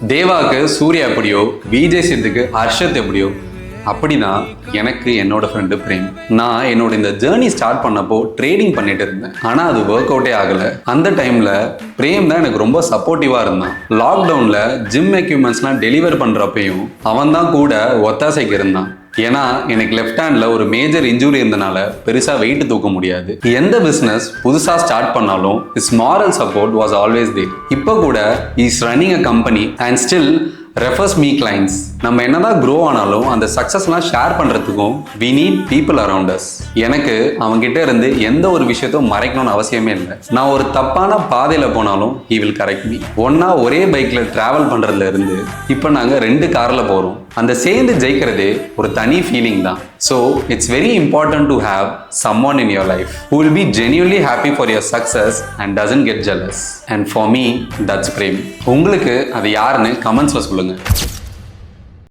தேவாக்கு சூர்யா எப்படியோ, விஜய் சேதுக்கு ஹர்ஷத் எப்படியோ, அப்படிதான் எனக்கு என்னோட ஃப்ரெண்டு பிரேம். நான் என்னோட இந்த ஜேர்னி ஸ்டார்ட் பண்ணப்போ ட்ரேடிங் பண்ணிட்டு இருந்தேன். ஆனா அது ஒர்க் அவுட்டே ஆகல. அந்த டைம்ல பிரேம் தான் எனக்கு ரொம்ப சப்போர்ட்டிவா இருந்தான். லாக்டவுன்ல ஜிம் எக்யூப்மெண்ட்ஸ்லாம் டெலிவர் பண்றப்பையும் அவன் தான் கூட ஒத்தாசைக்கு இருந்தான். ஏன்னா எனக்கு லெஃப்ட் ஹேண்ட்ல ஒரு மேஜர் இன்ஜுரி இருந்தனால பெருசா வெயிட் தூக்க முடியாது. எந்த பிசினஸ் புதுசா ஸ்டார்ட் பண்ணாலும் is moral support was always there. இப்போ கூட is running a company and still refers me clients. நம்ம என்னதான் க்ரோ ஆனாலும் அந்த சக்ஸஸ்லாம் ஷேர் பண்ணுறதுக்கும் we need people around us. எனக்கு அவங்ககிட்ட இருந்து எந்த ஒரு விஷயத்தையும் மறைக்கணும்னு அவசியமே இல்லை. நான் ஒரு தப்பான பாதையில் போனாலும் ஹி வில் கரெக்ட் மீ. ஒன்றா ஒரே பைக்கில் ட்ராவல் பண்ணுறதுல இருந்து இப்போ நாங்கள் 2 காரில் போகிறோம். அந்த சேர்ந்து ஜெயிக்கிறதே ஒரு தனி ஃபீலிங் தான். So it's very important to have someone in your life who will be genuinely happy for your success and doesn't get jealous. And for me, that's Prem. உங்களுக்கு அது யாருன்னு கமெண்ட்ஸ்ல சொல்லுங்க.